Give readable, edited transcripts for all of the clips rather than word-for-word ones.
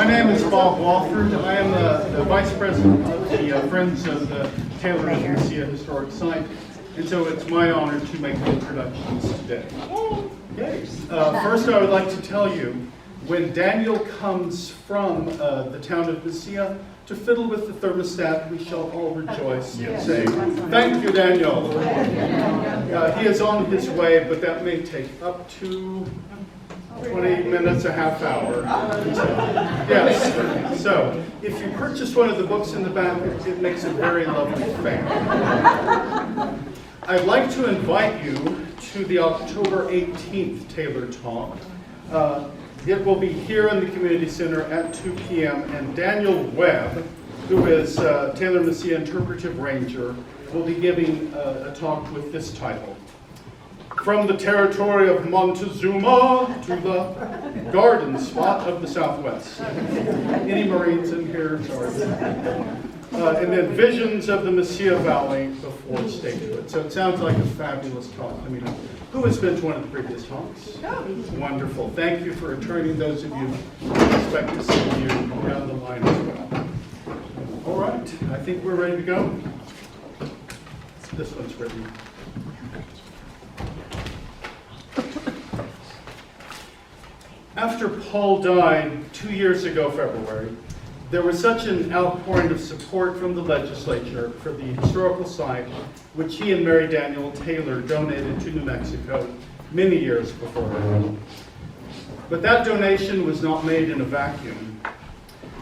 My name is Bob Walford. I am the Vice President of the Friends of the Taylor and Mesilla Historic Site, and so it's my honor to make the introductions today. Yay. First, I would like to tell you, when Daniel comes from the town of Mesilla to fiddle with the thermostat, we shall all rejoice and say, "Thank you, Daniel." He is on his way, but that may take up to 20 minutes, a half hour. Yes. So, if you purchase one of the books in the back, it makes a very lovely fan. I'd like to invite you to the October 18th Taylor Talk. It will be here in the Community Center at 2 p.m. and Daniel Webb, who is Taylor Mesilla Interpretive Ranger, will be giving a talk with this title: From the Territory of Montezuma to the Garden Spot of the Southwest. Any Marines in here? Sorry. And then Visions of the Mesilla Valley before statehood. So it sounds like a fabulous talk. Let me know. Who has been to one of the previous talks? Wonderful. Thank you for returning. Those of you who expect to see you down the line as well. All right. I think we're ready to go. This one's written. After Paul died 2 years ago, February, there was such an outpouring of support from the legislature for the historical site, which he and Mary Daniel Taylor donated to New Mexico many years before her. But that donation was not made in a vacuum.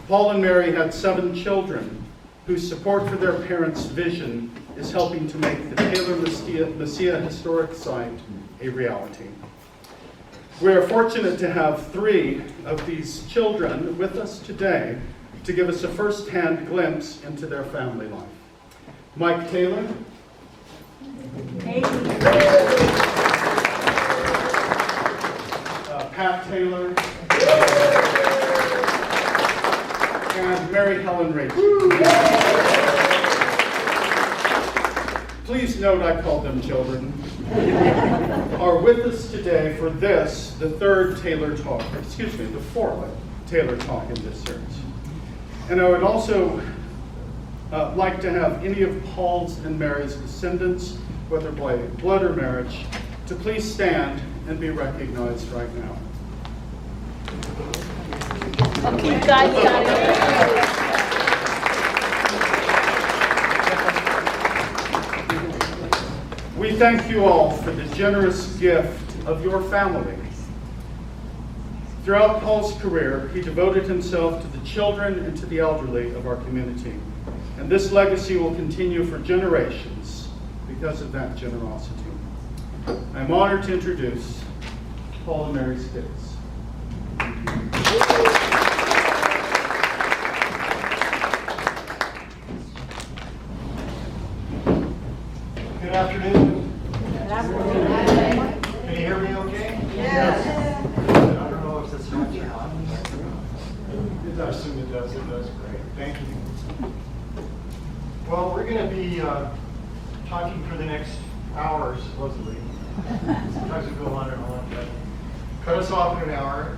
Paul and Mary had 7 children whose support for their parents' vision is helping to make the Taylor Mesilla Historic Site a reality. We are fortunate to have 3 of these children with us today to give us a first-hand glimpse into their family life. Mike Taylor. Hey. Pat Taylor. And Mary Helen Rachel. Please note I called them children. Are with us today for this, the 4th Taylor Talk in this series. And I would also like to have any of Paul's and Mary's descendants, whether by blood or marriage, to please stand and be recognized right now. Okay, guys, We thank you all for the generous gift of your family. Throughout Paul's career, he devoted himself to the children and to the elderly of our community. And this legacy will continue for generations because of that generosity. I'm honored to introduce Paul and Mary Stitz. Good afternoon. Can you hear me okay? Yes. I don't know if this much on. It does, assume it does. It does. Great. Thank you. Well, we're going to be talking for the next hour, supposedly. Sometimes we go on and on, but cut us off in an hour.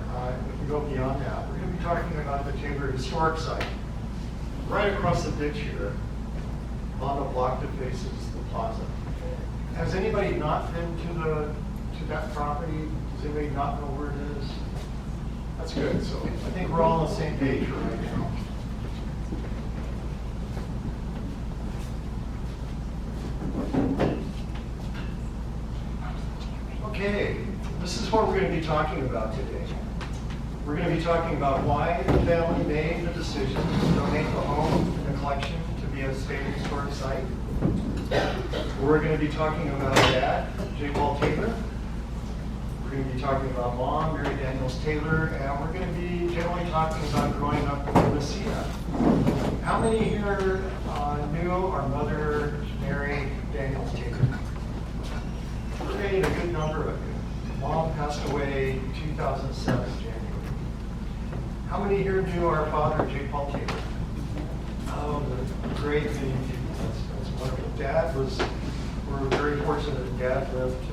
If we go beyond that, we're going to be talking about the Taylor Historic Site, right across the ditch here, on the block that faces the plaza. Has anybody not been to that property? Does anybody not know where it is? That's good. So I think we're all on the same page right now. Okay, this is what we're going to be talking about today. We're going to be talking about why the family made the decision to donate the home and the collection to be a state historic site. We're going to be talking about Dad, J. Paul Taylor. We're going to be talking about Mom, Mary Daniels Taylor, and we're going to be generally talking about growing up in Mesilla. How many here knew our mother, Mary Daniels Taylor? We're getting a good number of you. Mom passed away in 2007, January. How many here knew our father, J. Paul Taylor? Oh, the great many people. That's wonderful. Dad was, we're very fortunate that Dad lived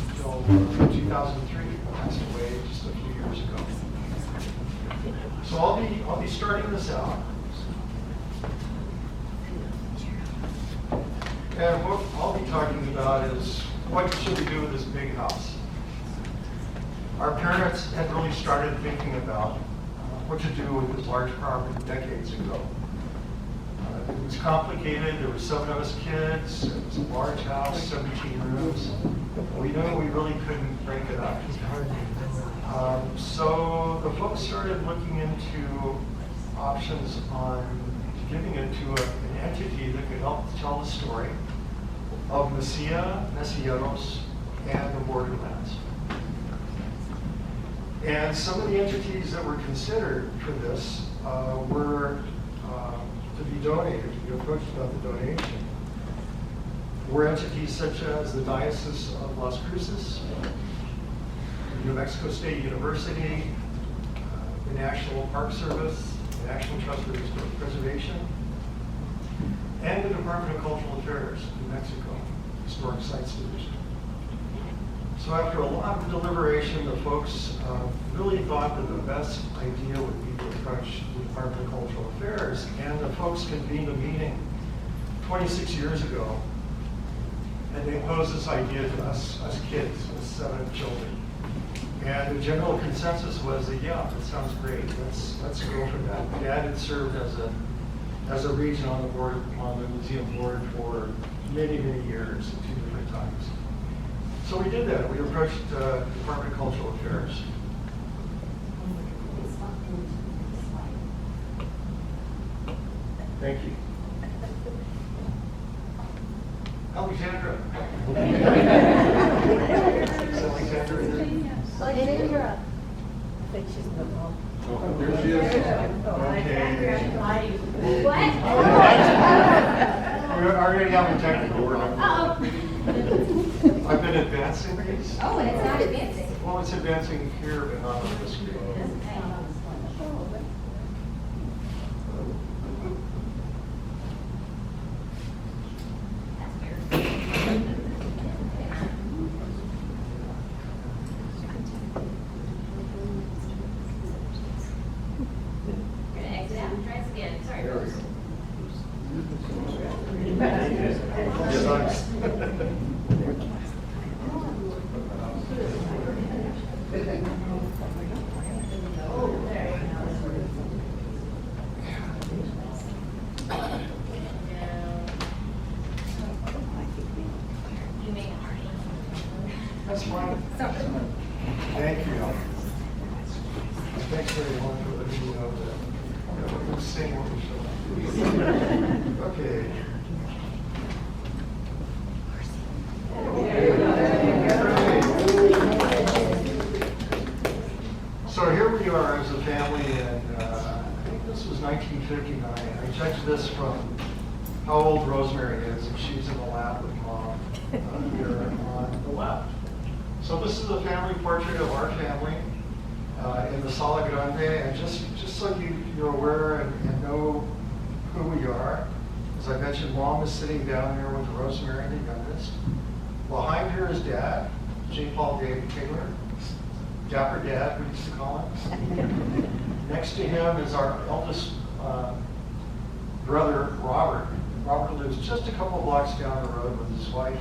until 2003, passed away just a few years ago. So I'll be starting this out. And what I'll be talking about is what should we do with this big house? Our parents had really started thinking about what to do with this large property decades ago. It was complicated. There were 7 of us kids. It was a large house, 17 rooms. We knew we really couldn't break it up. So the folks started looking into options on giving it to an entity that could help tell the story of Mesilla, Mesilleros, and the borderlands. And some of the entities that were considered for this were to be donated, to be approached about the donation, were entities such as the Diocese of Las Cruces, New Mexico State University, the National Park Service, the National Trust for Historic Preservation, and the Department of Cultural Affairs, New Mexico, Historic Sites Division. So after a lot of deliberation, the folks really thought that the best idea would be to approach the Department of Cultural Affairs, and the folks convened a meeting 26 years ago, and they posed this idea to us kids with 7 children. And the general consensus was that, yeah, that sounds great. Let's go for that. Dad had served as a regent on the board, on the museum board for many, many years, 2 different times. So we did that. We approached the Department of Cultural Affairs. Thank you. Alexandra. Is Alexandra in there? I think she's in the hall. There she is. Okay. What? We're already having technical problems. Uh-oh. I've been advancing these. Oh, and it's not advancing. Well, it's advancing here, but not on the screen. We're gonna exit out and try this again. Sorry. There we folks. go. Yes, You may have That's fine. Thank you. Thanks everyone for letting me know that we're seeing what we show. Okay. So here we are as a family, and I think this was 1959. I judged this from how old Rosemary is, and she's in the lap with Mom here on the left. So this is a family portrait of our family in the Sala Grande, and just so you're aware and know who we are. As I mentioned, Mom is sitting down here with Rosemary, the youngest. Behind her is Dad, J. Paul David Taylor, Dapper Dad, we used to call him. Next to him is our eldest brother, Robert. Robert lives just a couple blocks down the road with his wife,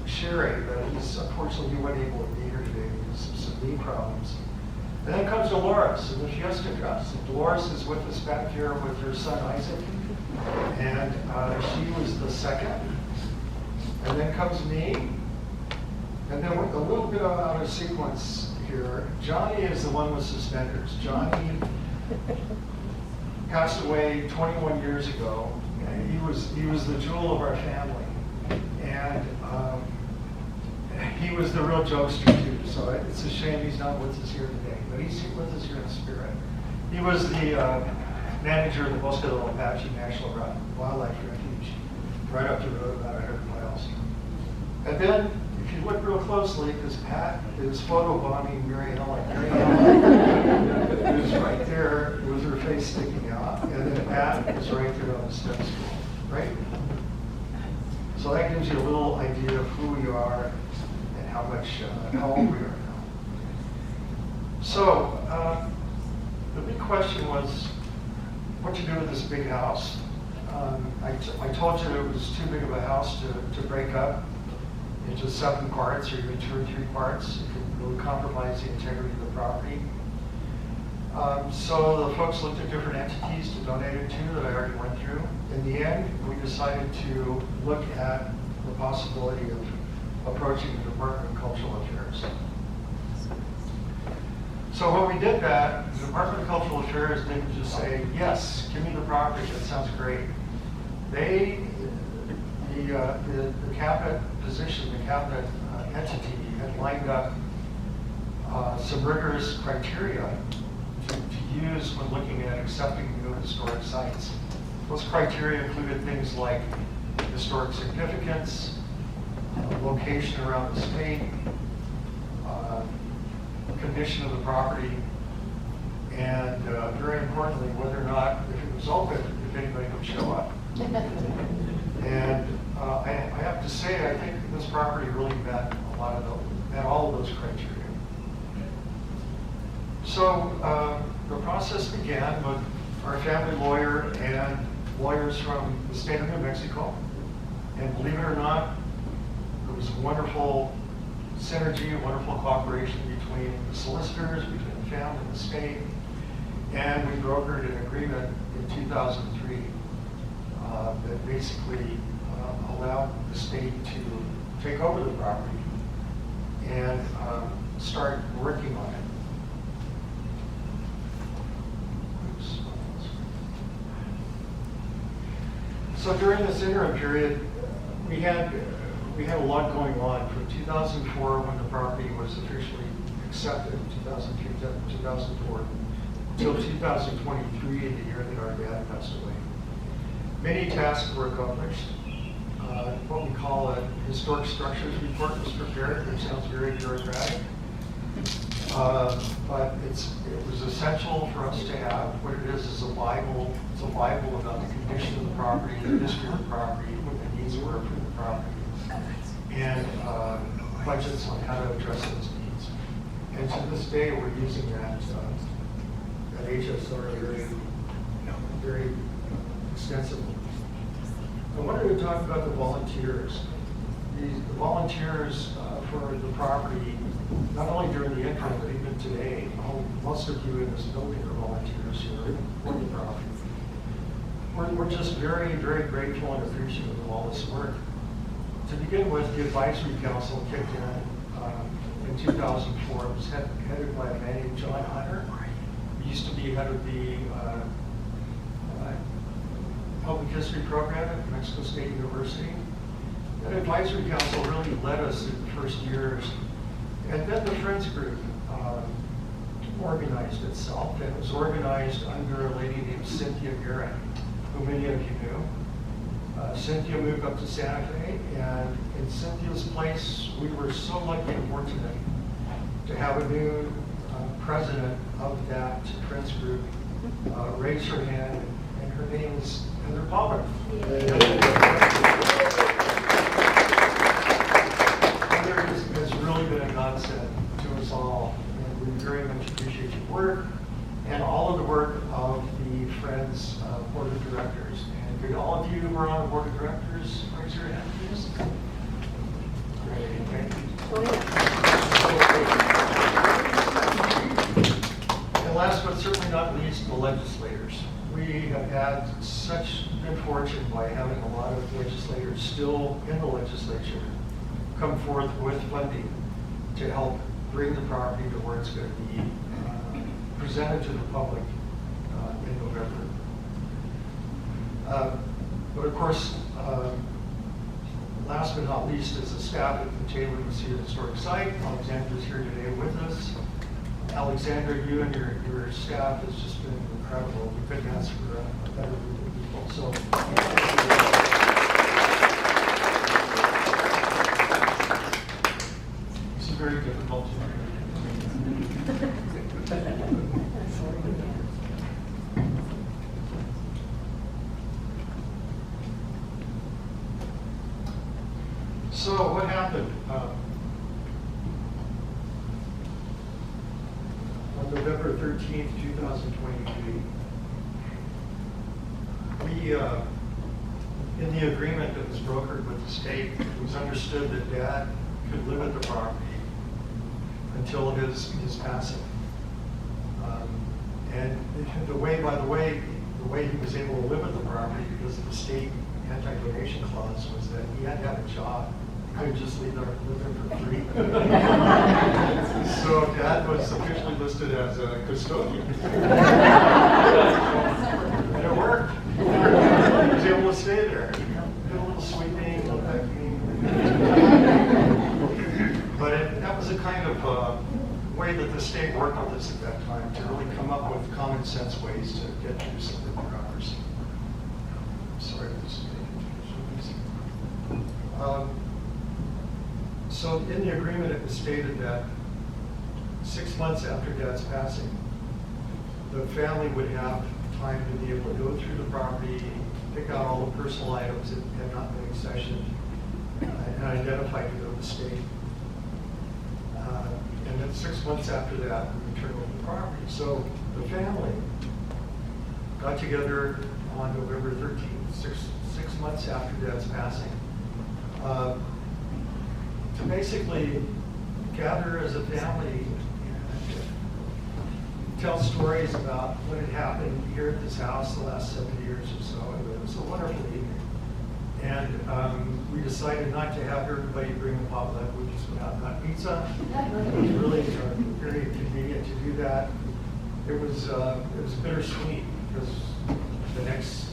Sherry, but unfortunately he wasn't able to be here today because of some knee problems. And then comes Dolores in the fiesta dress. And Dolores is with us back here with her son Isaac, and she was the second. And then comes me, and then with a little bit out of sequence here, Johnny is the one with suspenders. Johnny passed away 21 years ago, and he was the jewel of our family, and he was the real jokester too. So it's a shame he's not with us here today, but he's with us here in spirit. He was the manager of the Bosque del Apache National Wildlife Refuge, right up the road, about 100 miles. And then, if you look real closely, because Pat is photobombing Mary Helen. Mary Helen is right there with her face sticking out, and then Pat is right there on the step stool, right? So that gives you a little idea of who we are and how old we are now. So, question was what to do with this big house. I told you it was too big of a house to break up into 7 parts or even 2 or 3 parts. It would compromise the integrity of the property. So the folks looked at different entities to donate it to that I already went through. In the end, we decided to look at the possibility of approaching the Department of Cultural Affairs. So when we did that, the Department of Cultural Affairs didn't just say, yes, give me the property, that sounds great. They, the cabinet position, the cabinet entity had lined up some rigorous criteria to use when looking at accepting new historic sites. Those criteria included things like historic significance, location around the state, condition of the property, and very importantly, whether or not, if it was open, if anybody would show up. And I have to say, I think this property really met all of those criteria. So the process began with our family lawyer and lawyers from the state of New Mexico. And believe it or not, there was wonderful synergy, wonderful cooperation between the solicitors, between the family and the state. And we brokered an agreement in 2003 that basically allowed the state to take over the property and start working on it. So during this interim period, we had a lot going on from 2004 when the property was officially accepted, 2003 to 2004, until 2023, the year that our dad passed away. Many tasks were accomplished. What we call a historic structures report was prepared, which sounds very bureaucratic. But it was essential for us to have what it is a Bible. It's a Bible about the condition of the property, the history of the property, what the needs were for the property, and budgets on how to address those needs. And to this day, we're using that HSR very extensively. I wanted to talk about the volunteers. The volunteers for the property, not only during the interim, but even today, most of you in this building are volunteers who are for the property. We're just very, very grateful and appreciative of all this work. To begin with, the advisory council kicked in 2004. It was headed by a man named John Hunter. He used to be head of the public history program at Mexico State University. That advisory council really led us in the first years. And then the Friends Group organized itself. And it was organized under a lady named Cynthia Garrett, who many of you knew. Cynthia moved up to Santa Fe, and in Cynthia's place, we were so lucky and fortunate to have a new president of that Friends Group raise her hand, and her name is Heather Palmer. Heather has really been a godsend to us all, and we very much appreciate your work and all of the work of the Friends Board of Directors. And could all of you who are on the Board of Directors raise your hand, please? Great, thank you. And last but certainly not least, the legislators. We have had such good fortune by having a lot of legislators still in the legislature come forth with funding to help bring the property to where it's going to be presented to the public in November. But of course, last but not least is the staff at the Taylor Museum Historic Site. Alexander is here today with us. Alexander, you and your staff has just been incredible. We couldn't ask for a better group of people. So, it's very difficult to do. So what happened? On November 13th, 13th, 2023. We, in the agreement that was brokered with the state, it was understood that Dad could live at the property until his passing. And the way he was able to live at the property because of the state anti-donation clause was that he had to have a job. He couldn't just live there for free. So Dad was officially listed as a custodian. And it worked. He was able to stay there. Did a little sweeping, a little vacuuming. But that was a kind of way that the state worked with us at that time to really come up with common sense ways to get through some of the bureaucracy. Sorry, this is so in the agreement, it was stated that 6 months after Dad's passing, the family would have time to be able to go through the property, pick out all the personal items that had not been accessioned, and identify to go to the state. And then 6 months after that, we turned over the property. So the family got together on November 13th, six months after Dad's passing, to basically gather as a family and tell stories about what had happened here at this house the last 7 years or so. It was a wonderful evening. And we decided not to have everybody bring a potluck, we just went out and got pizza. It was really very convenient to do that. It was bittersweet because the next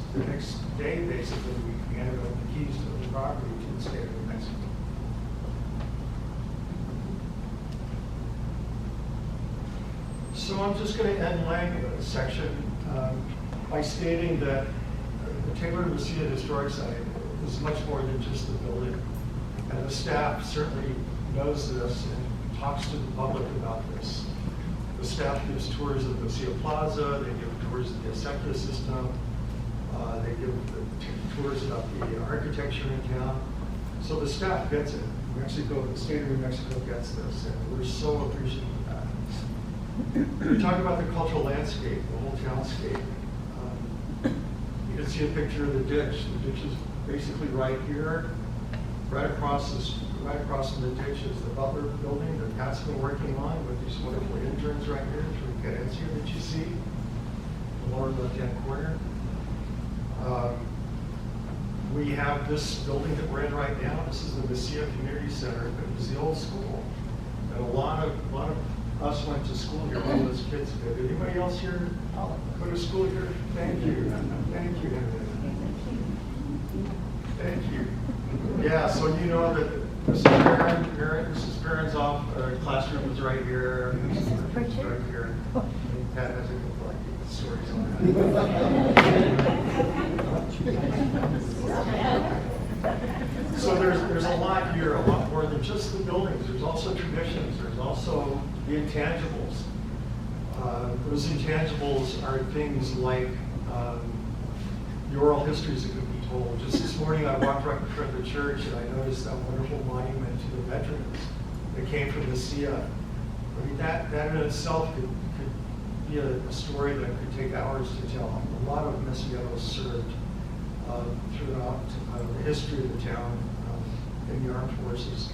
day, basically, we handed over the keys to the property to the state of New Mexico. So I'm just going to end my section by stating that the Taylor Lucia Historic Site is much more than just the building. And the staff certainly knows this and talks to the public about this. The staff gives tours of Lucia Plaza, they give tours of the Asecta system, they give tours about the architecture in town. So the staff gets it. Mexico, the state of New Mexico gets this, and we're so appreciative of that. We talk about the cultural landscape, the whole townscape. You can see a picture of the ditch. The ditch is basically right here, right across from the ditch is the Butler building that Pat's been working on with these wonderful interns right here through Cadencia that you see, the lower left-hand corner. We have this building that we're in right now. This is the Mesilla Community Center. It was the old school, and a lot of us went to school here. All those kids did. Anybody else here go to school here? Thank you. Thank you. Thank you. Yeah, so you know that Mrs. Perrin's classroom was right here. Mrs. Perrin's right here. Pat has a couple of stories on that. So there's a lot here, a lot more than just the buildings. There's also traditions. There's also the intangibles. Those intangibles are things like the oral histories that could be told. Just this morning, I walked right in front of the church and I noticed that wonderful monument to the veterans that came from Mesilla. I mean, that in itself could be a story that could take hours to tell. A lot of Mesilleros served throughout the history of the town in the armed forces.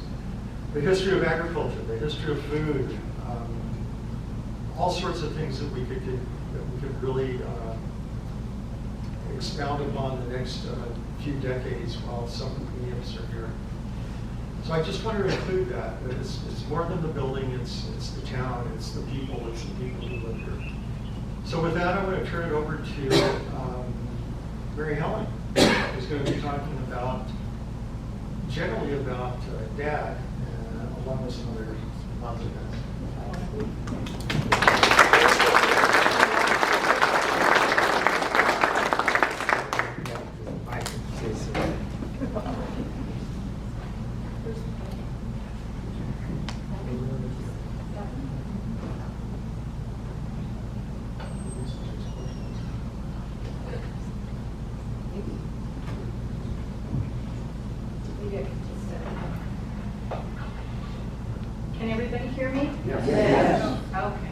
The history of agriculture, the history of food, all sorts of things that we could really expound upon the next few decades while some museums are here. So I just want to include that it's more than the building, it's the town, it's the people who live here. So with that, I'm going to turn it over to Mary Helen, who's going to be talking generally about Dad, along with some other positive events. Can everybody hear me? Yes. Okay.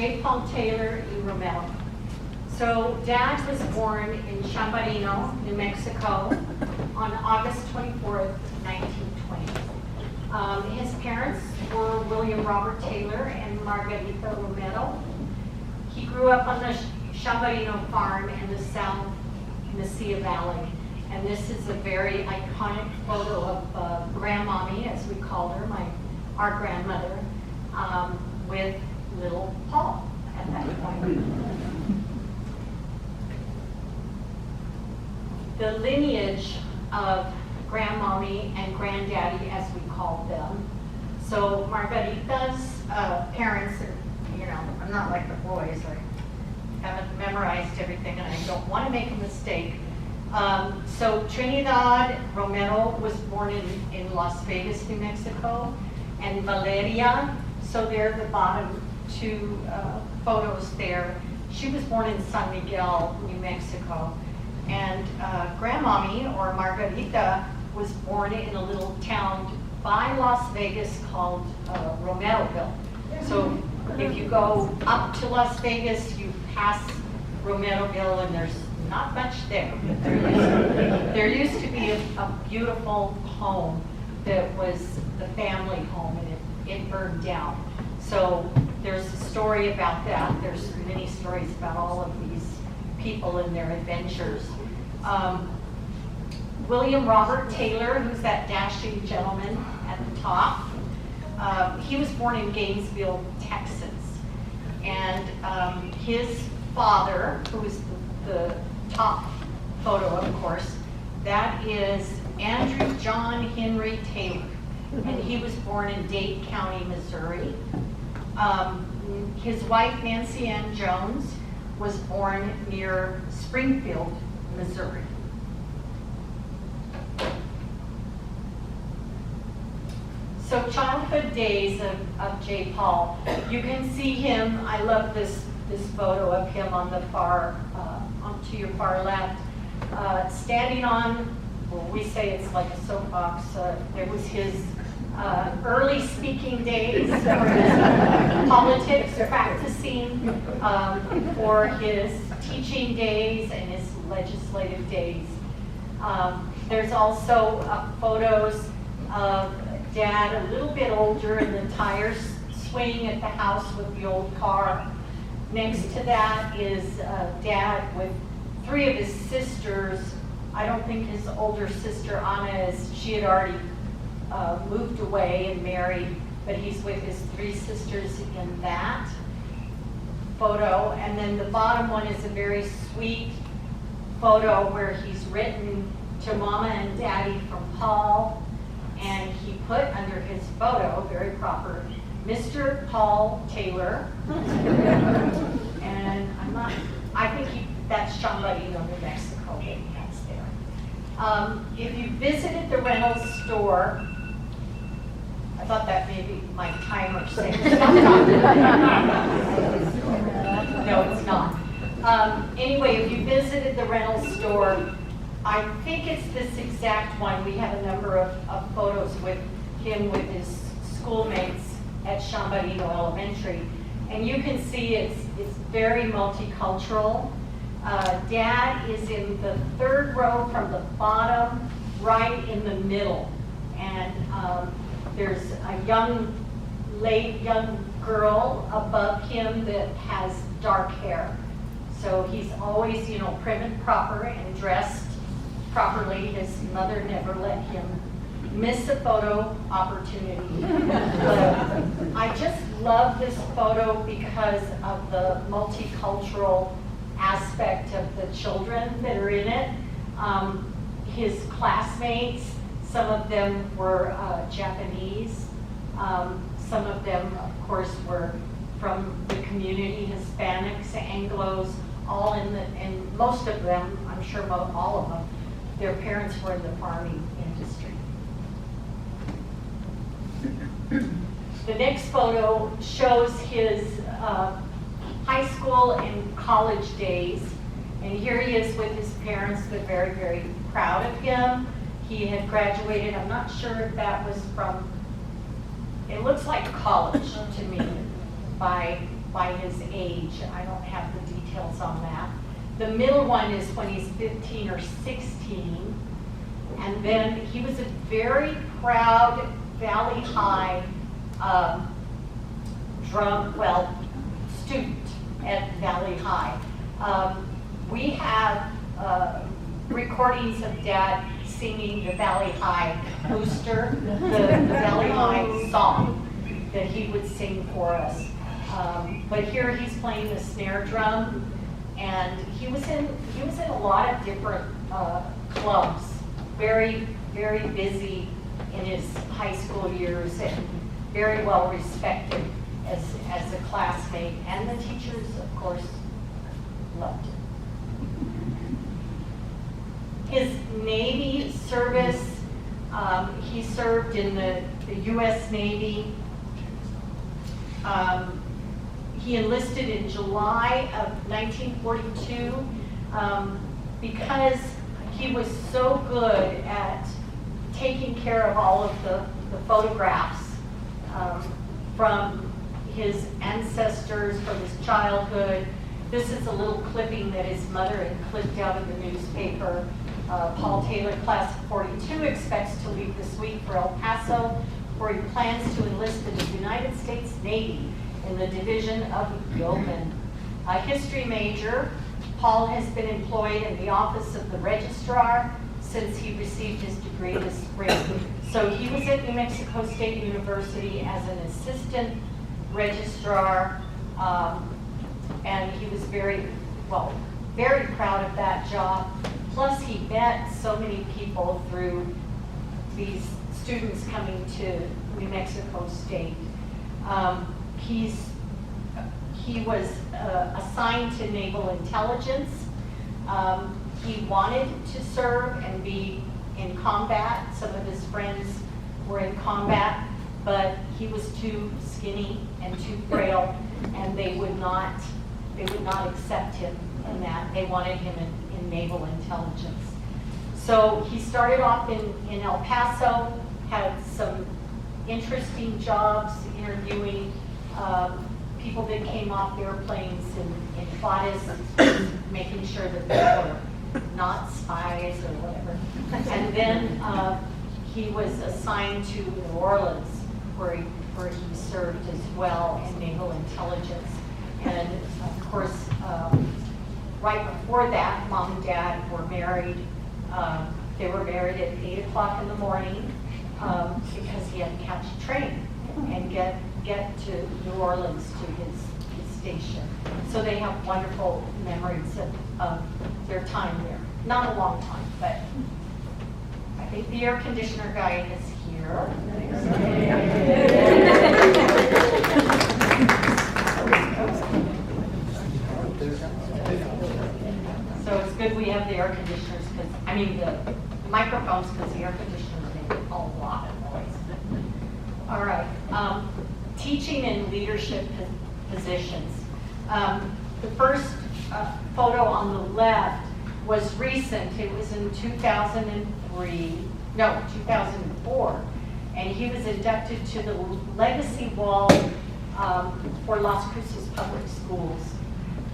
J. Paul Taylor y Romero. So Dad was born in Chambarino, New Mexico on August 24th, 1920. His parents were William Robert Taylor and Margarita Romero. He grew up on the Chambarino farm in the South Mesilla Valley. And this is a very iconic photo of Grandmommy, as we called her, our grandmother, with little Paul at that point. The lineage of Grandmommy and Granddaddy, as we called them. So Margarita's parents, I'm not like the boys, I haven't memorized everything and I don't want to make a mistake. So Trinidad Romero was born in Las Vegas, New Mexico, and Valeria, so they're the bottom two photos there. She was born in San Miguel, New Mexico. And Grandmommy, or Margarita, was born in a little town by Las Vegas called Romeroville. So if you go up to Las Vegas, you pass Romeroville and there's not much there. But there used to be a beautiful home that was the family home, and it burned down. So there's a story about that. There's many stories about all of these people and their adventures. William Robert Taylor, who's that dashing gentleman at the top, he was born in Gainesville, Texas. And his father, who is the top photo, of course, that is Andrew John Henry Taylor. And he was born in Dade County, Missouri. His wife, Nancy Ann Jones, was born near Springfield, Missouri. So childhood days of J. Paul. You can see him, I love this photo of him on the to your far left, standing on, well, we say it's like a soapbox. There was his early speaking days, for his politics practicing, for his teaching days and his legislative days. There's also photos of Dad a little bit older and the tires swinging at the house with the old car. Next to that is Dad with three of his sisters. I don't think his older sister Anna she had already moved away and married, but he's with his three sisters in that photo. And then the bottom one is a very sweet photo where he's written to Mama and Daddy from Paul, and he put under his photo, very proper, Mr. Paul Taylor. And I think that's Chambarino, New Mexico, that he has there. If you visited the rental store, I thought that maybe my timer said stop talking. No, it's not. Anyway, if you visited the rental store, I think it's this exact one. We have a number of photos with him with his schoolmates at Chambarino Elementary. And you can see it's very multicultural. Dad is in the third row from the bottom, right in the middle. And there's a young girl above him that has dark hair. So he's always, prim and proper and dressed properly. His mother never let him miss a photo opportunity. I just love this photo because of the multicultural aspect of the children that are in it. His classmates, some of them were Japanese. Some of them, of course, were from the community, Hispanics, Anglos, all and most of them, I'm sure all of them, their parents were in the farming industry. The next photo shows his high school and college days. And here he is with his parents. They're very, very proud of him. He had graduated, I'm not sure if that was from, it looks like college to me, by by his age. I don't have the details on that. The middle one is when he's 15 or 16. And then he was a very proud Valley High student at Valley High. We have recordings of Dad singing the Valley High booster, the Valley High song that he would sing for us. But here he's playing the snare drum, and he was in a lot of different clubs. Very, very busy in his high school years, and very well respected as a classmate, and the teachers, of course, loved him. His Navy service, he served in the U.S. Navy. He enlisted in July of 1942 because he was so good at taking care of all of the photographs from his ancestors, from his childhood. This is a little clipping that his mother had clipped out of the newspaper. Paul Taylor, class of 42, expects to leave this week for El Paso, where he plans to enlist in the United States Navy in the Division of Yeoman. A history major, Paul has been employed in the office of the registrar since he received his degree this spring. So he was at New Mexico State University as an assistant registrar, and he was very proud of that job. Plus, he met so many people through these students coming to New Mexico State. He was assigned to Naval Intelligence. He wanted to serve and be in combat. Some of his friends were in combat, but he was too skinny and too frail, and they would not accept him in that. They wanted him in Naval Intelligence. So he started off in El Paso, had some interesting jobs interviewing people that came off airplanes in Juarez, making sure that they were not spies or whatever. And then he was assigned to New Orleans, where he served as well in Naval Intelligence. And of course, right before that, Mom and Dad were married. They were married at 8 o'clock in the morning because he had to catch a train and get to New Orleans to his station. So they have wonderful memories of their time there. Not a long time, but I think the air conditioner guy is here. So it's good we have the air conditioners, the microphones, because the air conditioners make a lot of noise. All right, teaching and leadership positions. The first photo on the left was recent. It was in 2004, and he was inducted to the Legacy Wall for Las Cruces Public Schools.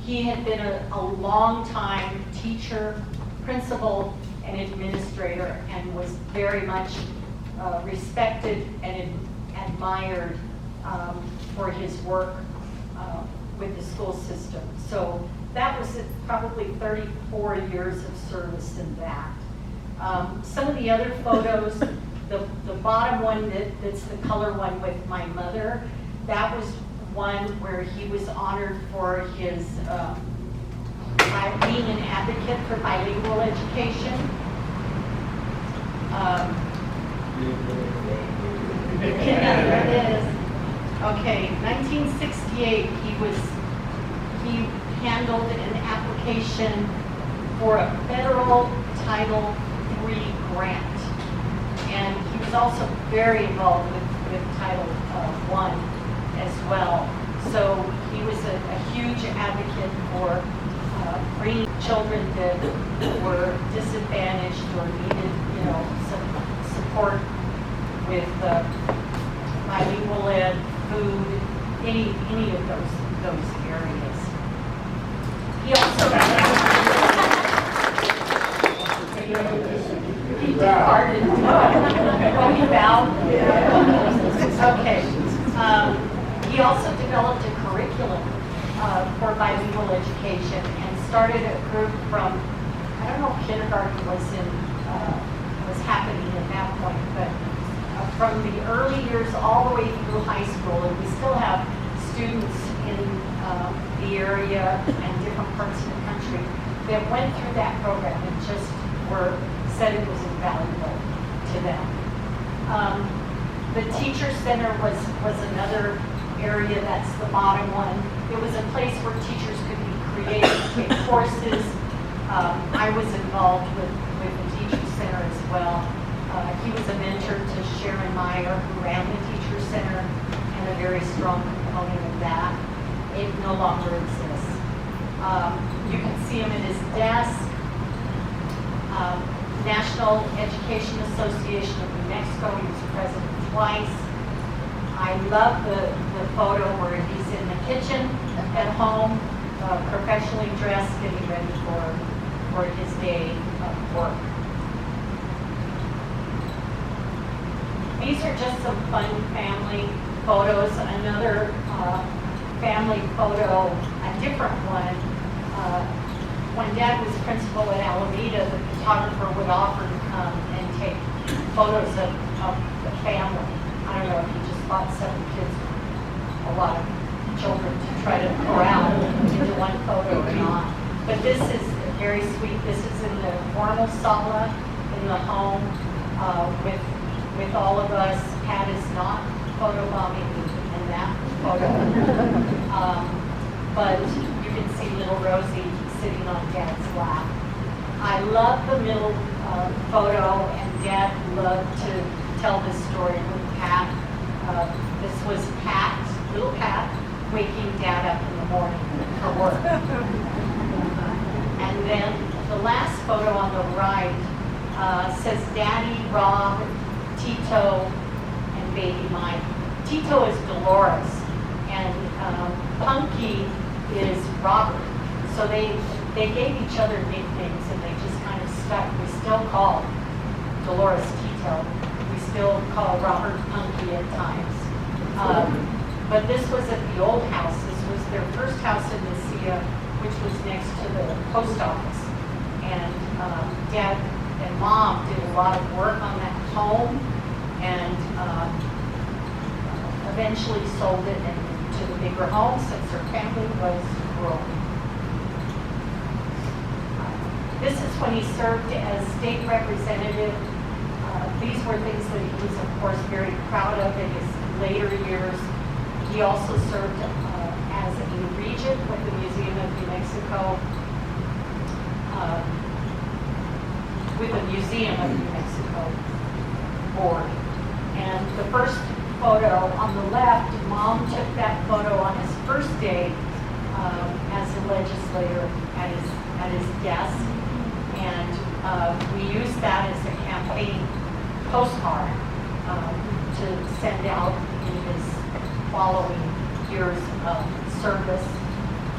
He had been a long-time teacher, principal, and administrator, and was very much respected and admired for his work with the school system. So that was probably 34 years of service in that. Some of the other photos, the bottom one that's the color one with my mother, that was one where he was honored for his being an advocate for bilingual education. There it is. Okay, 1968, he handled an application for a federal Title III grant. And he was also very involved with Title I as well. So he was a huge advocate for bringing children that were disadvantaged or needed, some support with bilingual ed, food, any of those those areas. He also he departed. Oh, he bowed. Okay. He also developed a curriculum for bilingual education and started a group from, I don't know if kindergarten was happening at that point, but from the early years all the way through high school, and we still have students in the area and different parts of the country that went through that program and just said it was invaluable to them. The Teacher Center was another area, that's the bottom one. It was a place where teachers could be creative, take courses. I was involved with the Teacher Center as well. He was a mentor to Sharon Meyer, who ran the Teacher Center, and a very strong component of that. It no longer exists. You can see him at his desk. National Education Association of New Mexico, he was president twice. I love the photo where he's in the kitchen at home, professionally dressed, getting ready for his day of work. These are just some fun family photos. Another family photo, a different one. When Dad was principal at Alameda, the photographer would offer to come and take photos of the family. I don't know if he just bought 7 kids, a lot of children to try to corral into one photo or not. But this is very sweet. This is in the formal sala in the home with all of us. Pat is not photobombing in that photo. But you can see little Rosie sitting on Dad's lap. I love the middle photo, and Dad loved to tell this story with Pat. This was little Pat, waking Dad up in the morning for work. And then the last photo on the right says Daddy, Rob, Tito, and baby Mike. Tito is Dolores, and Punky is Robert. So they gave each other nicknames, and they just kind of stuck. We still call Dolores Tito. We still call Robert Punky at times. But this was at the old house. This was their first house in Nicia, which was next to the post office. And Dad and Mom did a lot of work on that home, and eventually sold it to the bigger home since their family was growing. This is when he served as state representative. These were things that he was, of course, very proud of in his later years. He also served as a regent with the Museum of New Mexico, with the Museum of New Mexico board. And the first photo on the left, Mom took that photo on his first day as a legislator at his desk. And we used that as a campaign postcard to send out in his following years of service.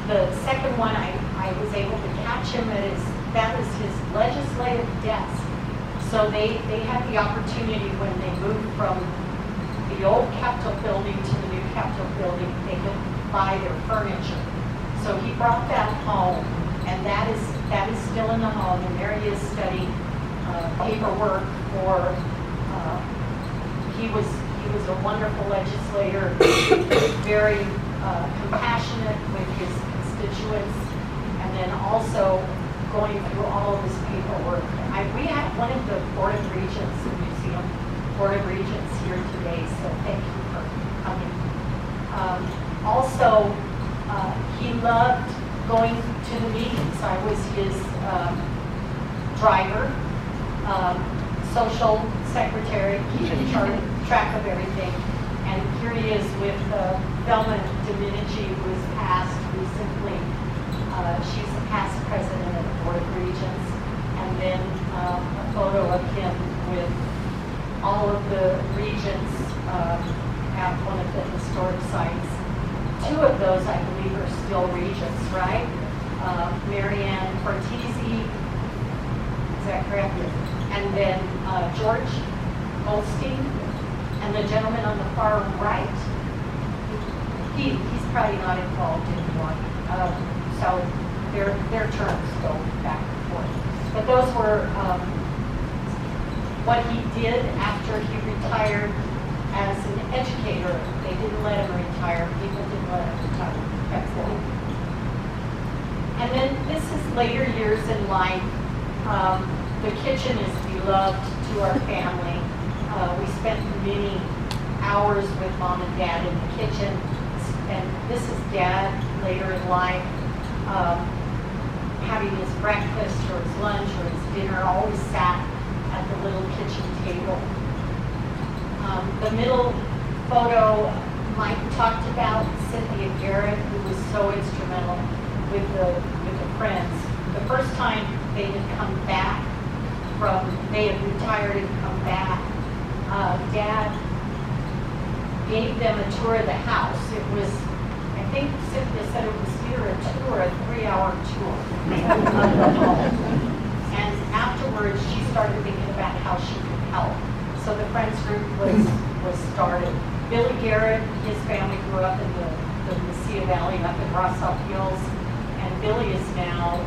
The second one, I was able to catch him that is his legislative desk. So they had the opportunity when they moved from the old Capitol building to the new Capitol building, they could buy their furniture. So he brought that home, and that is still in the home, and there he is studying paperwork for, he was a wonderful legislator, very compassionate with his constituents, and then also going through all of his paperwork. We have one of the Board of Regents, the Museum Board of Regents here today, so thank you for coming. Also, he loved going to the meetings. I was his driver, social secretary, keeping track of everything. And here he is with Velma Dominici, who has passed recently. She's the past president of the Board of Regents. And then a photo of him with all of the regents at one of the historic sites two of those, I believe, are still regents, right? Marianne Cortese, is that correct? And then George Goldstein, and the gentleman on the far right, he's probably not involved anymore. So their terms go back and forth. But those were what he did after he retired as an educator. They didn't let him retire. People didn't let him retire. That's all. And then this is later years in life. The kitchen is beloved to our family. We spent many hours with Mom and Dad in the kitchen. And this is Dad later in life, having his breakfast or his lunch or his dinner, always sat at the little kitchen table. The middle photo Mike talked about, Cynthia Garrett, who was so instrumental with the Friends. The first time they had come back they had retired and come back, Dad gave them a tour of the house. It was, I think Cynthia said it was either a 2 or a 3-hour tour of the home. And afterwards, she started thinking about how she could help. So the Friends group was started. Billy Garrett, his family grew up in the Mesilla Valley up in Rossall Hills, and Billy is now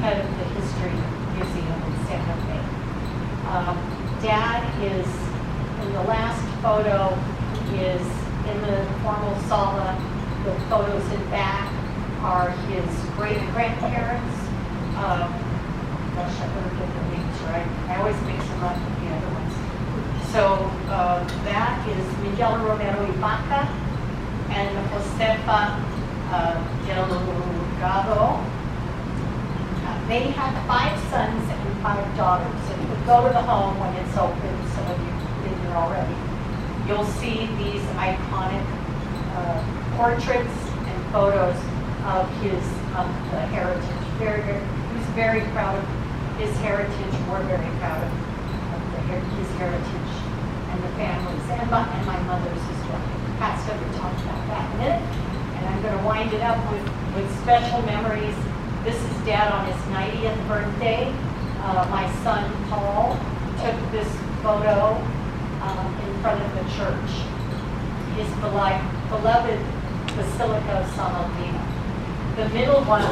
head of the History Museum in Santa Fe. Dad is, in the last photo, is in the formal sala. The photos in back are his great-grandparents. Gosh, I better get the names right. I always mix them up with the other ones. So that is Miguel Romero Ibaka and Josefa Delgado. They had 5 sons and 5 daughters. If you go to the home when it's open, some of you have been here already, you'll see these iconic portraits and photos of the heritage. He's very proud of his heritage. We're very proud of his heritage and the families, and my mother's as well. Pat's going to talk about that in a minute. And I'm going to wind it up with special memories. This is Dad on his 90th birthday. My son, Paul, took this photo in front of the church. His beloved Basilica of San Albino. The middle one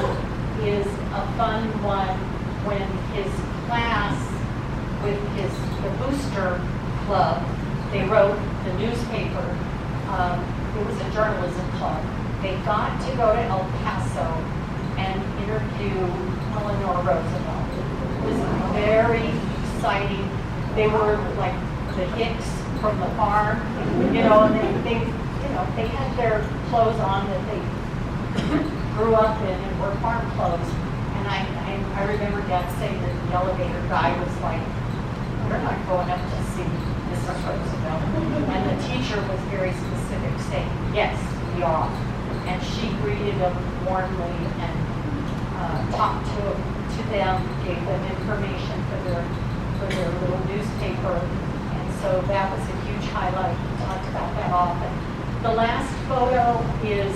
is a fun one when his class with the booster club, they wrote the newspaper. It was a journalism club. They got to go to El Paso and interview Eleanor Roosevelt. It was very exciting. They were like the Hicks from the farm, and they had their clothes on that they grew up in and were farm clothes. And I remember Dad saying that the elevator guy was like, "We're not going up to see Mrs. Roosevelt." And the teacher was very specific, saying, "Yes, we are." And she greeted them warmly and talked to them, gave them information for their little newspaper. And so that was a huge highlight. We talked about that often. The last photo is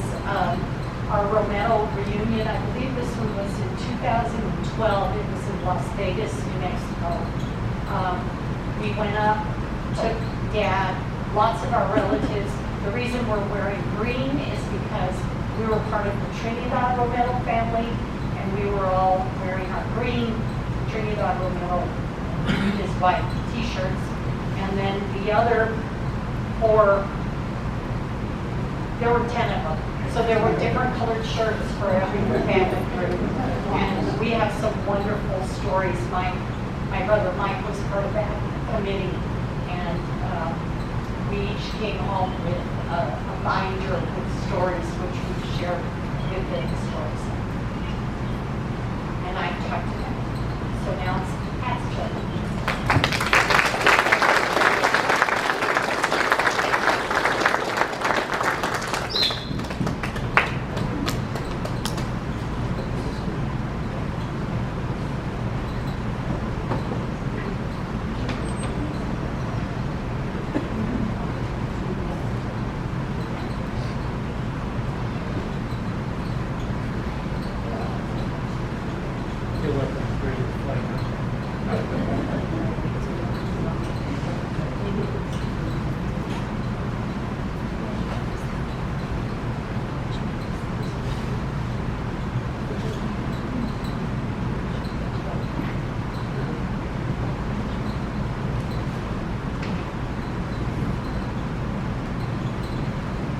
our Romero reunion. I believe this one was in 2012. It was in Las Vegas, New Mexico. We went up, took Dad, lots of our relatives. The reason we're wearing green is because we were part of the Trinidad Romero family, and we were all wearing our green Trinidad Romero, his white t-shirts. And then the other 4, there were 10 of them. So there were different colored shirts for every family group. And we have some wonderful stories. My brother Mike was part of that committee. And we each came home with a binder with stories which we shared with the historic center. And I talked to them. So now it's Pat's turn. ready to fly.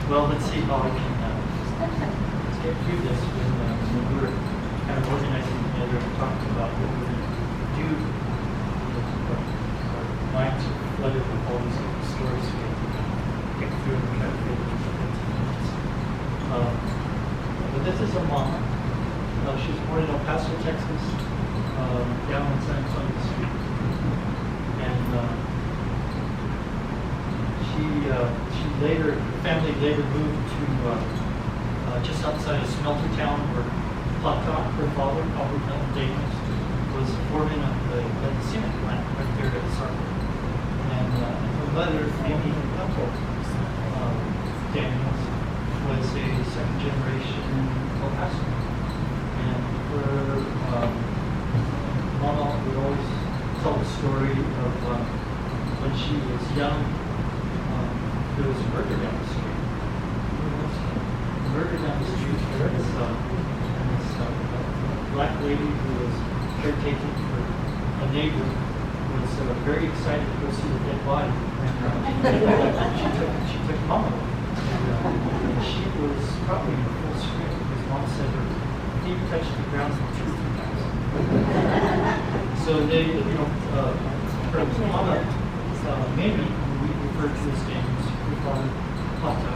Well, let's see how I can let's get through this when we were kind of organizing together and talking about what we're going to do. Our minds are flooded with all these different stories we have to get through and try to fit it into 15 minutes. But this is our mom. She was born in El Paso, Texas, down on San Antonio Street. And her family later moved to just outside of Smeltertown, where Platok, her father, Albert Melton Daniels, was foreman of the cement plant right there at Sarko. And her mother, Amy Temple Daniels, was a second generation El Paso. And her mama would always tell the story of when she was young. There was a murder down the street. A murder down the street. There was this black lady who was caretaking for a neighbor was very excited to go see the dead body. And she took mama. And she was probably in full script because mom said her feet touched the ground 2 or 3 times. So they, her mama, Mamie, who we refer to as James, we call her Plata.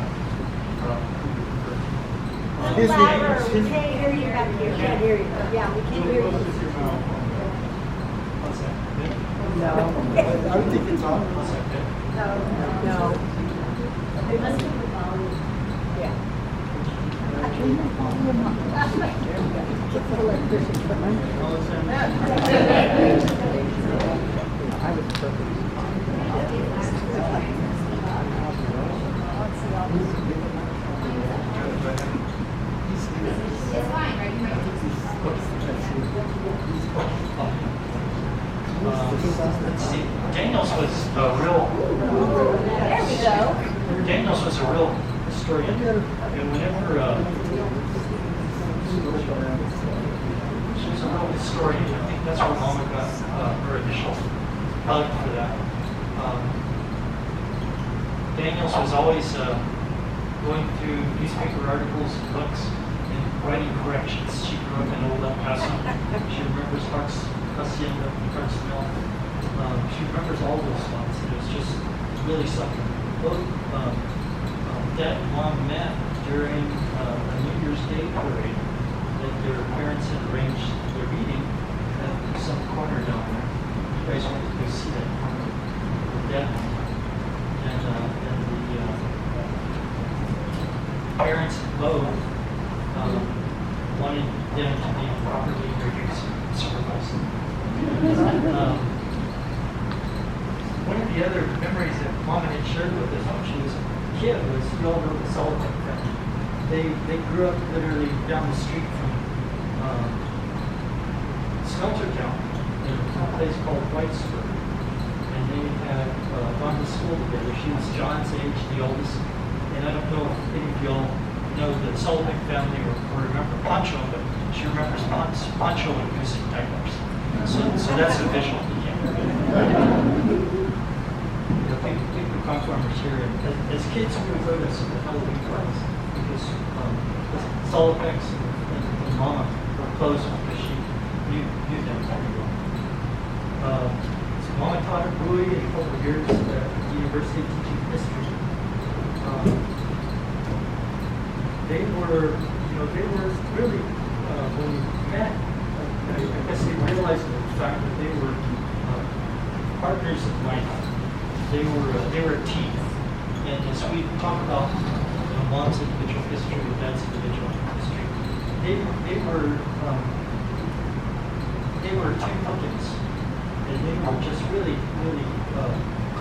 Louder, we can't hear you back here. Can't hear you. Yeah, we can't hear you. What's that? Good? No. I would think it's on. What's that? Good? No. We must have the volume. Yeah. I can't even follow him up. Get the electrician to run. I was perfect. It's fine, right? Let's see. Daniels was a real. There we go. Daniels was a real historian, and whenever she was a real historian, I think that's where Mama got her initial product for that. Daniels was always going through newspaper articles, books, and writing corrections. She grew up in Old El Paso. She remembers Hart's Hacienda, Hart's Mill. She remembers all those spots. It was just really something. Both Dad and Mom met during a New Year's Day parade that their parents had arranged their meeting at some corner down there. You guys went to go see that corner with Dad and the parents both wanted them to be properly introduced and supervised. One of the other memories that Mama had shared with us when she was a kid was, you all know the Sullivan family. They grew up literally down the street from Smeltertown in a place called Whitesburg. And they had gone to school together. She was John's age, the oldest. And I don't know if any of y'all know the Sullivan family or remember Pancho, but she remembers Pancho and Goose in diapers. So that's a visual. People come to our here, and as kids we would go to some of the Halloween parties because Sullivan's and Mama were close because she knew them very well. So Mama taught at Bowie a couple of years at the University teaching history. They were really, when we met, I guess they realized the fact that they were partners in life. They were a team. And as we talk about Mom's individual history and Dad's individual history, they were two pumpkins. And they were just really, really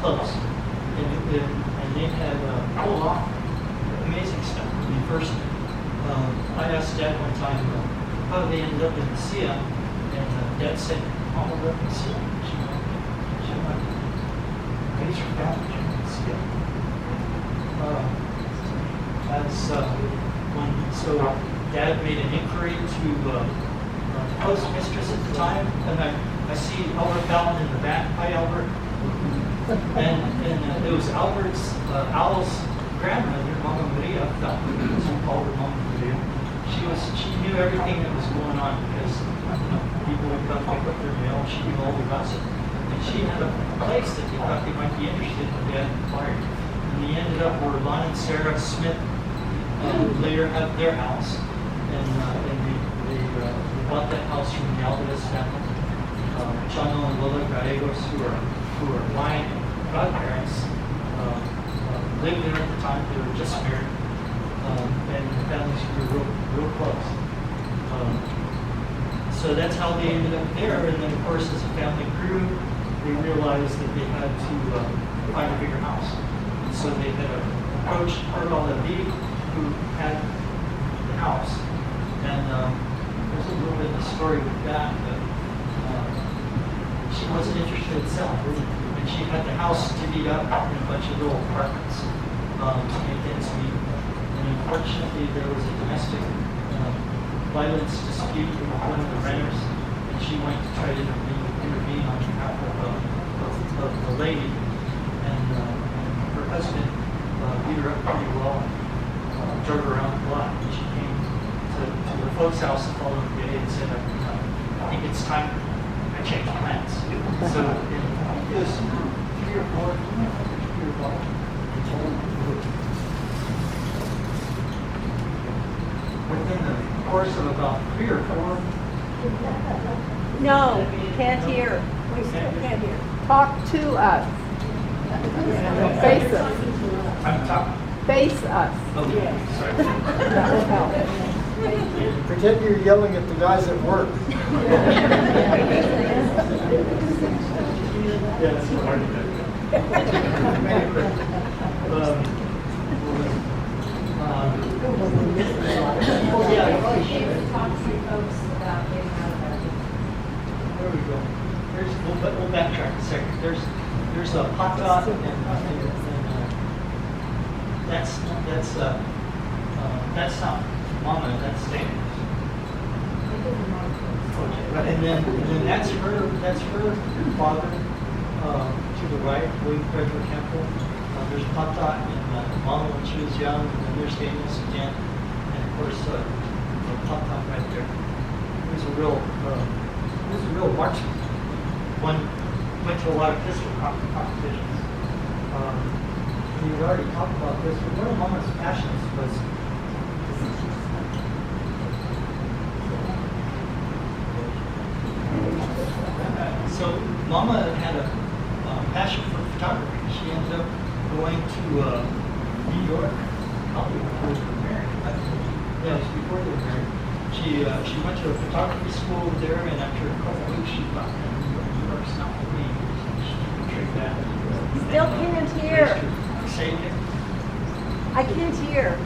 close. And they had pulled off amazing stuff. I mean, first, I asked Dad one time how they ended up in the SIA, and Dad said, Mama, let me see it. She went, raise her family, she went to see it. So Dad made an inquiry to the postmistress at the time, and I see Albert Fallon in the back. Hi, Albert. And it was Al's grandmother, Mama Maria Fallon. So called her Mama Maria. She knew everything that was going on because people would come pick up their mail. She knew all the gossip, and she had a place that they thought they might be interested in. Dad inquired, and they ended up where Lon and Sarah Smith later had their house, and they bought that house from the Alvarez family. Chano and Lola Gallegos, who are my godparents, lived there at the time. They were just married, and the families grew real close. So that's how they ended up there. And then, of course, as the family grew, they realized that they had to find a bigger house. And so they had approached Earl Levy, who had the house. And there's a little bit of a story with that, but she wasn't interested in selling, really. And she had the house divvied up in a bunch of little apartments to make ends meet. And unfortunately, there was a domestic violence dispute with one of the renters, and she went to try to intervene on behalf of the lady. And her husband beat her up pretty well, drove her around the block, and she came to the folks' house the following day and said, I think it's time I change plans. So it was 3 or 4 years old. Within the course of about 3 or 4. No, can't hear. We still can't hear. Talk to us. Face us. I'm talking. Face us. Okay, sorry. That will help. Pretend you're yelling at the guys at work. Yeah, it's hard to do. Talk to folks about getting out of that. There we go. We'll backtrack a second. There's a hot dog and that's not Mama, that's Dana. Okay, and then that's her father to the right, William Frederick Campbell. There's Hot Dot and Mama when she was young, and then there's Daniels again, and of course Hot Dot right there. He was a real marksman. Went to a lot of pistol competitions. We had already talked about this, but one of Mama's passions was so Mama had a passion for photography. She ended up going to New York, probably before they were married. Yeah, it was before they were married. She went to a photography school there, and after a couple of weeks, she thought, New York's not for me. She tricked that. Still can't hear. Say it. I can't hear.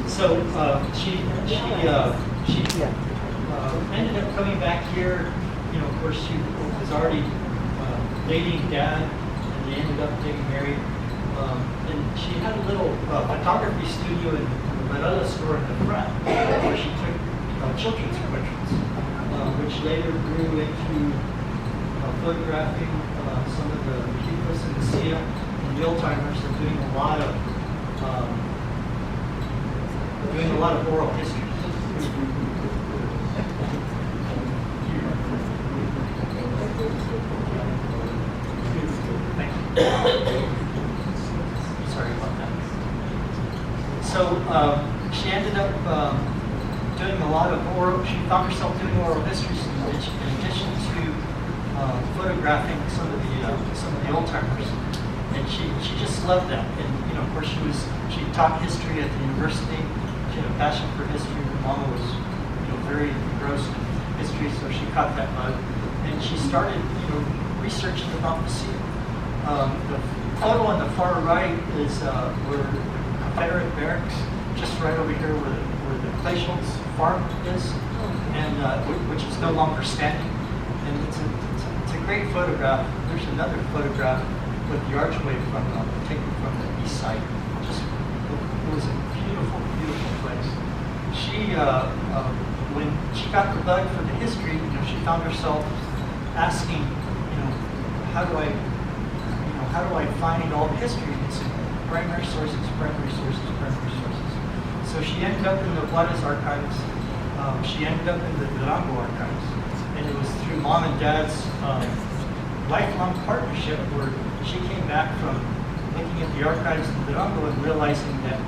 So she ended up coming back here. You know, of course, she was already dating Dad, and they ended up getting married. And she had a little photography studio in the Varela store in the front, where she took children's portraits, which later grew into photographing some of the Cupas and the Sia and the old timers, and doing a lot of oral history. Thank you. Sorry about that. So she ended up doing a lot of oral. She found herself doing oral histories in addition to photographing some of the old timers, and she just loved that. And you know, of course, she taught history at the university. She had a passion for history. Her mama was, you know, very engrossed in history, so she caught that bug, and she started, you know, researching about the Sia. The photo on the far right is where the Confederate barracks just right over here where the Clay Schultz farm is, and which is no longer standing. And it's a great photograph. There's another photograph with the archway taken from the east side. It was a beautiful, beautiful place. She, when she got the bug for the history, she found herself asking, how do I find all the history? It's in primary sources, primary sources, primary sources. So she ended up in the Juarez archives. She ended up in the Durango archives, and it was through Mom and Dad's lifelong partnership where she came back from looking at the archives in Durango and realizing that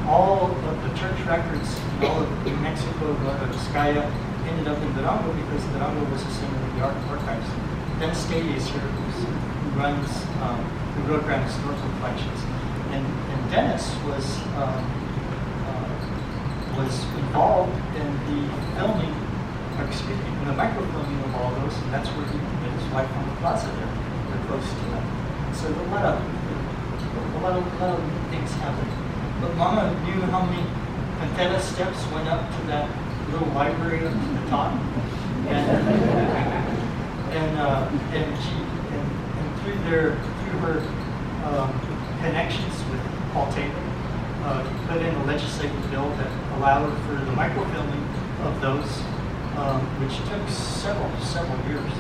all of the church records in all of New Mexico, Vizcaya, ended up in Durango because Durango was the center of the archives. Dennis Stady is here, who runs the Rio Grande Historical Collections. And Dennis was involved in the filming, in the microfilming of all those, and that's where he met his wife on the plaza there. They're close to that. So a lot of things happened. But Mama knew how many Pantera steps went up to that little library up to the top, and through her connections with Paul Taylor, put in a legislative bill that allowed for the microfilming of those, which took several years,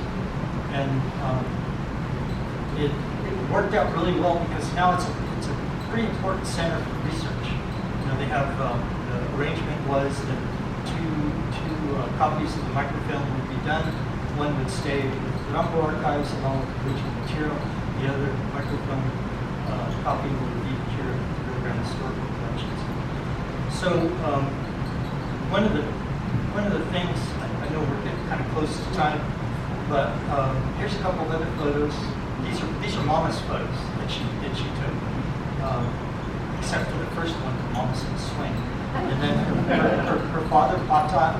and it worked out really well because now it's a pretty important center for research. They have the arrangement was that two copies of the microfilm would be done. One would stay with the Durango archives along with the original material. The other microfilm copy would be here at the Rio Grande Historical Collections. So one of the things, I know we're getting kind of close to time, but here's a couple of other photos. These are Mama's photos that she took, except for the first one, Mama's in the swing. And then her father, Pata,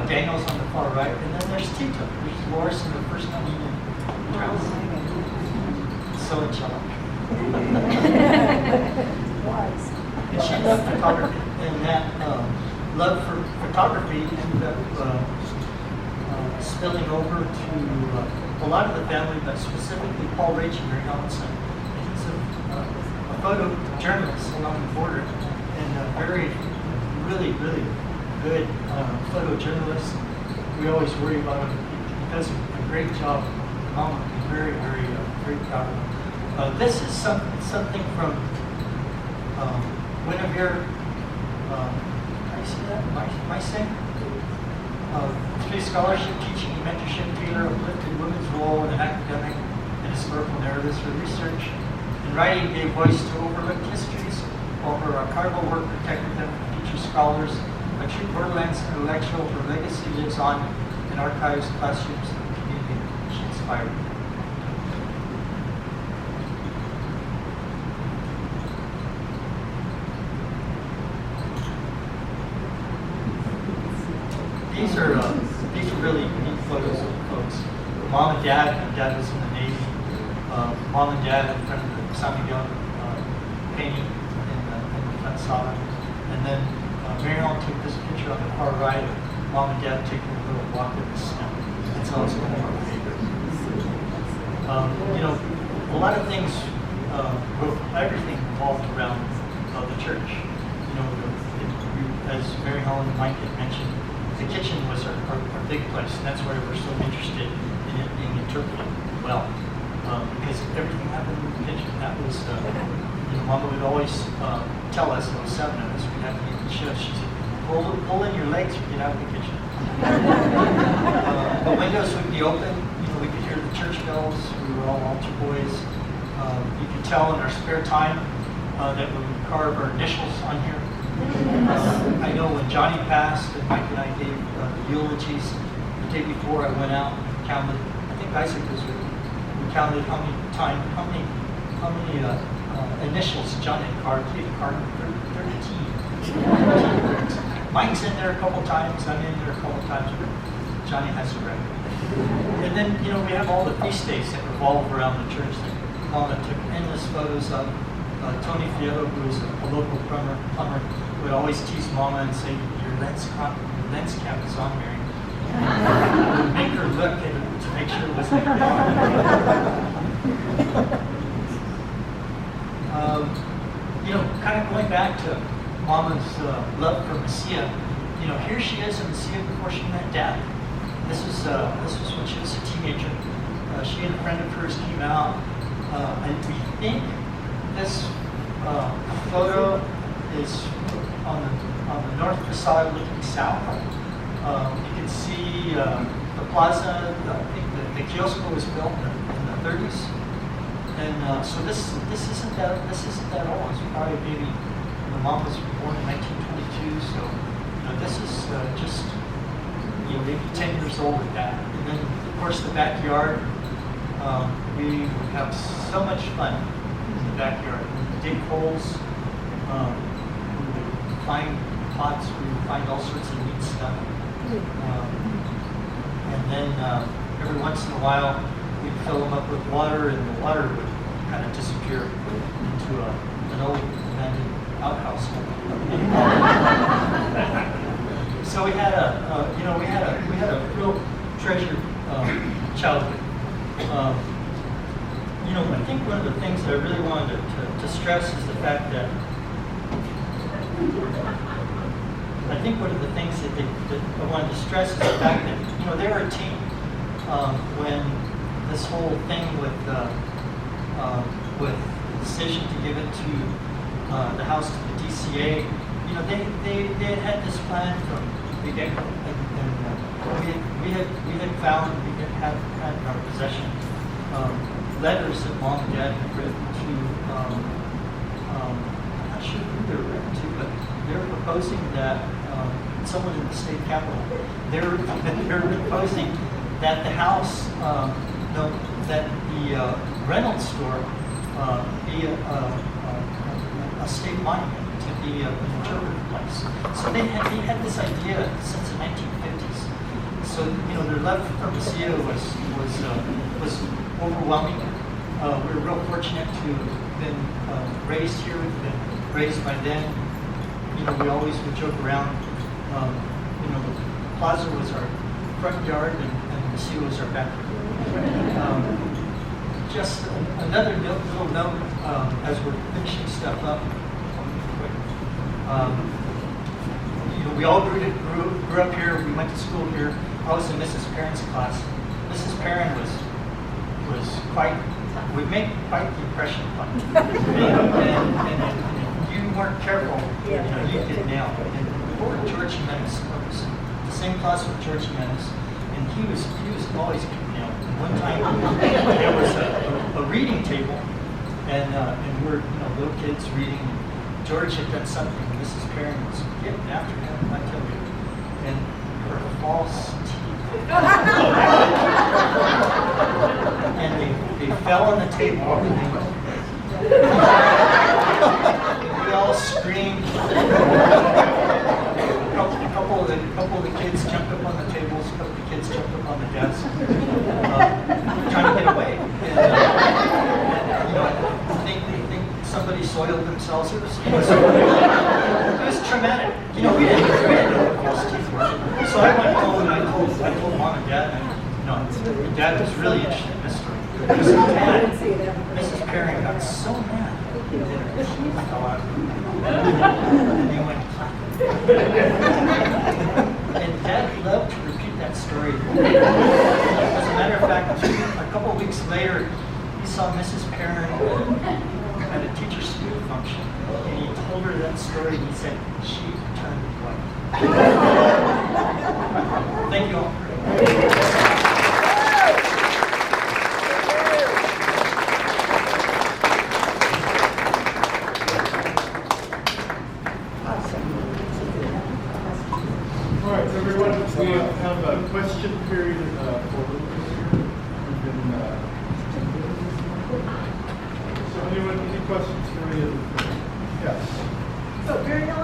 Daniel's on the far right, and then there's Tito. There's Loris in her first communion dress. So angelic. And she loved photography, and that love for photography ended up spilling over to a lot of the family, but specifically Paul Rage and Mary Helen. And he's a photojournalist along the border, and a really good photojournalist. We always worry about him. He does a great job. Mom would be very proud of him. This is something from Guinevere, how do you say that? Maising? Through scholarship, teaching, and mentorship, Taylor uplifted women's role in academic and historical narratives for research. And writing gave voice to overlooked histories, while her archival work protected them from future scholars. A true Borderlands intellectual, her legacy lives on in archives, classrooms, and community she inspired. These are really unique photos of folks. Mom and Dad was in the Navy. Mom and Dad in front of the San Miguel painting in the front sala. And then Mary Ellen took this picture on the far right of Mom and Dad taking a little walk in the snow. That's always one of our favorites. A lot of things, everything revolved around the church. As Mary Helen and Mike had mentioned, the kitchen was our big place, and that's why we're so interested in it being interpreted well, because everything happened in the kitchen. That was, Mama would always tell us, there was 7 of us, we'd have to eat the shift. She said, pull in your legs or get out of the kitchen. The windows would be open, we could hear the church bells. We were all altar boys. You could tell in our spare time that we would carve our initials on here. I know when Johnny passed and Mike and I gave the eulogies, the day before I went out and counted, I think Isaac was with me, we counted how many initials Johnny had carved. He had carved 13. Mike's in there a couple times, I'm in there a couple times, but Johnny has a record. And then, we have all the feast days that revolve around the church that Mama took endless photos of. Tony Fierro, who is a local plumber, would always tease Mama and say, your lens cap is on, Mary. And would make her look at it to make sure it wasn't on. Kind of going back to Mama's love for Messia, here she is in Messia before she met Dad. This was when she was a teenager. She and a friend of hers came out, and we think this photo is on the north facade looking south. You can see the plaza. I think the kiosk was built in the 30s. And so this isn't that old. It's probably maybe Mom was born in 1922. So this is just maybe 10 years old at that. And then of course the backyard. We have so much fun in the backyard. We dig holes. We would find pots. We would find all sorts of neat stuff. And then every once in a while we'd fill them up with water, and the water would kind of disappear into an old abandoned outhouse. So we had a real treasured childhood. I think one of the things that I really wanted to stress is the fact that I wanted to stress is the fact that they were a team when this whole thing with the decision to give it to the house to the DCA, they had this plan from the get-go, and we had in our possession letters that Mom and Dad had written to. I'm not sure who they were written to, but they were proposing that someone in the state capitol. They were proposing that the house, that the Reynolds store be a state monument, to be an interpretive place. So they had this idea since the 1950s. So their love for Messia was overwhelming. We were real fortunate to have been raised here. We've been raised by them. We always would joke around. The plaza was our front yard, and Messia was our backyard. Just another little note as we're finishing stuff up. We all grew up here. We went to school here. I was in Mrs. Perrin's class. Mrs. Perrin was would make quite the impression upon you. And you weren't careful, you did nail. And we were George Jimenez. I was in the same class with George Jimenez, and he was always getting nailed. And one time there was a reading table, and we were little kids reading. George had done something, and Mrs. Perrin was getting after him, I tell you, and her false teeth. And they fell on the table, and we all screamed. A couple of the kids jumped up on the tables, a couple of the kids jumped up on the desks, trying to get away. And they think somebody soiled themselves. It was traumatic. We didn't know what false teeth were. So I went home and I told Mom and Dad, and Dad was really interested in this story. Because Mrs. Perrin got so mad that her teeth fell out. And they went clapping. And Dad loved to repeat that story. As a matter of fact, a couple of weeks later, he saw Mrs. Perrin at a teacher's school function, and he told her that story, and he said, she turned white. Thank you all. All right, everyone, we have a question period for